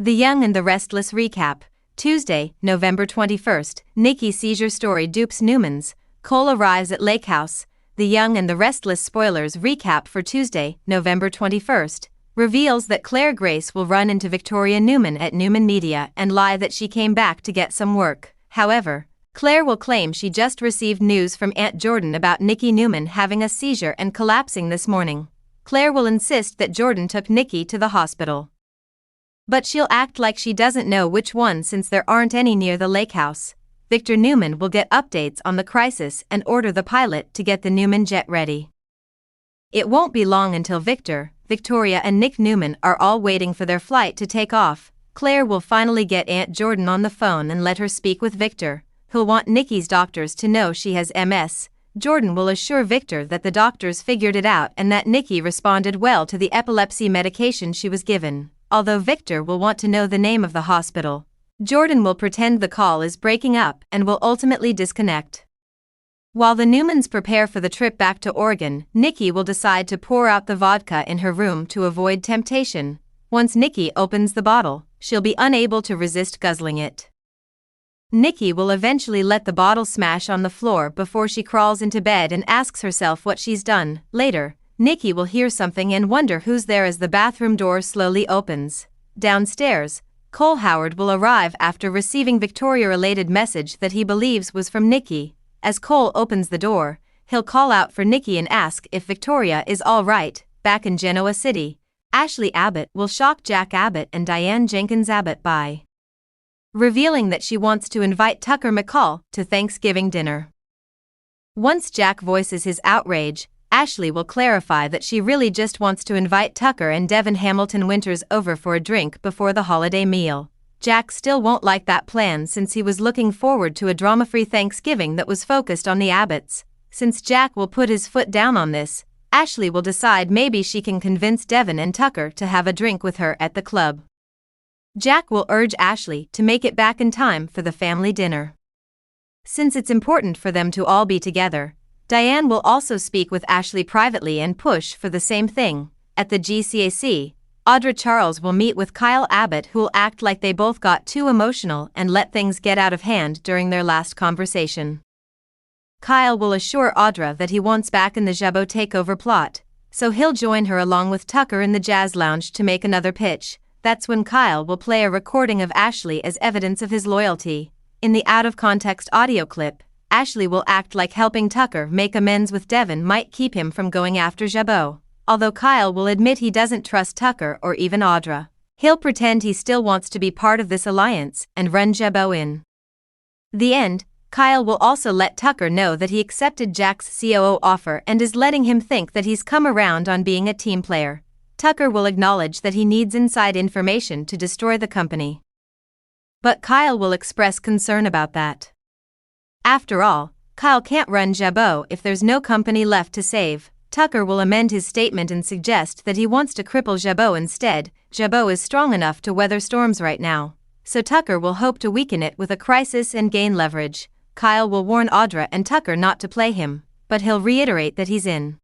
The Young and the Restless recap. Tuesday, November 21st, Nikki seizure story dupes Newmans. Cole arrives at lake house. The Young and the Restless spoilers recap for Tuesday, November 21st, reveals that Claire Grace will run into Victoria Newman at Newman Media and lie that she came back to get some work. However, Claire will claim she just received news from Aunt Jordan about Nikki Newman having a seizure and collapsing this morning. Claire will insist that Jordan took Nikki to the hospital. But she'll act like she doesn't know which one since there aren't any near the lake house. Victor Newman will get updates on the crisis and order the pilot to get the Newman jet ready. It won't be long until Victor, Victoria and Nick Newman are all waiting for their flight to take off. Claire will finally get Aunt Jordan on the phone and let her speak with Victor, who'll want Nikki's doctors to know she has MS. Jordan will assure Victor that the doctors figured it out and that Nikki responded well to the epilepsy medication she was given. Although Victor will want to know the name of the hospital, Jordan will pretend the call is breaking up and will ultimately disconnect. While the Newmans prepare for the trip back to Oregon, Nikki will decide to pour out the vodka in her room to avoid temptation. Once Nikki opens the bottle, she'll be unable to resist guzzling it. Nikki will eventually let the bottle smash on the floor before she crawls into bed and asks herself what she's done. Later, Nikki will hear something and wonder who's there as the bathroom door slowly opens. Downstairs, Cole Howard will arrive after receiving Victoria's related message that he believes was from Nikki. As Cole opens the door, he'll call out for Nikki and ask if Victoria is all right. Back in Genoa City, Ashley Abbott will shock Jack Abbott and Diane Jenkins Abbott by revealing that she wants to invite Tucker McCall to Thanksgiving dinner. Once Jack voices his outrage, Ashley will clarify that she really just wants to invite Tucker and Devin Hamilton Winters over for a drink before the holiday meal. Jack still won't like that plan since he was looking forward to a drama-free Thanksgiving that was focused on the Abbotts. Since Jack will put his foot down on this, Ashley will decide maybe she can convince Devin and Tucker to have a drink with her at the club. Jack will urge Ashley to make it back in time for the family dinner. Since it's important for them to all be together, Diane will also speak with Ashley privately and push for the same thing. At the GCAC, Audra Charles will meet with Kyle Abbott, who'll act like they both got too emotional and let things get out of hand during their last conversation. Kyle will assure Audra that he wants back in the Jabot takeover plot, so he'll join her along with Tucker in the jazz lounge to make another pitch. That's when Kyle will play a recording of Ashley as evidence of his loyalty. In the out-of-context audio clip, Ashley will act like helping Tucker make amends with Devin might keep him from going after Jabot. Although Kyle will admit he doesn't trust Tucker or even Audra, he'll pretend he still wants to be part of this alliance and run Jabot in the end. Kyle will also let Tucker know that he accepted Jack's COO offer and is letting him think that he's come around on being a team player. Tucker will acknowledge that he needs inside information to destroy the company, but Kyle will express concern about that. After all, Kyle can't run Jabot if there's no company left to save. Tucker will amend his statement and suggest that he wants to cripple Jabot instead. Jabot is strong enough to weather storms right now, so Tucker will hope to weaken it with a crisis and gain leverage. Kyle will warn Audra and Tucker not to play him, but he'll reiterate that he's in.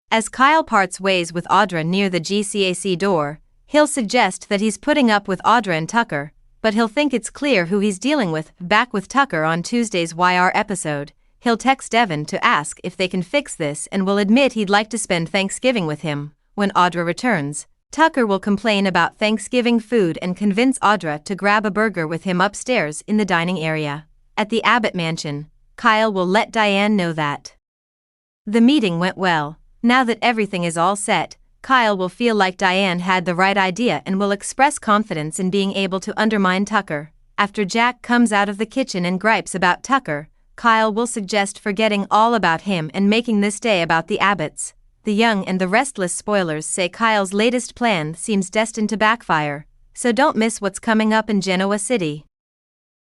As Kyle parts ways with Audra near the GCAC door, he'll suggest that he's putting up with Audra and Tucker, but he'll think it's clear who he's dealing with. Back with Tucker on Tuesday's YR episode, he'll text Devin to ask if they can fix this and will admit he'd like to spend Thanksgiving with him. When Audra returns, Tucker will complain about Thanksgiving food and convince Audra to grab a burger with him upstairs in the dining area. At the Abbott mansion, Kyle will let Diane know that the meeting went well. Now that everything is all set, Kyle will feel like Diane had the right idea and will express confidence in being able to undermine Tucker. After Jack comes out of the kitchen and gripes about Tucker, Kyle will suggest forgetting all about him and making this day about the Abbotts. The Young and the Restless spoilers say Kyle's latest plan seems destined to backfire, so don't miss what's coming up in Genoa City.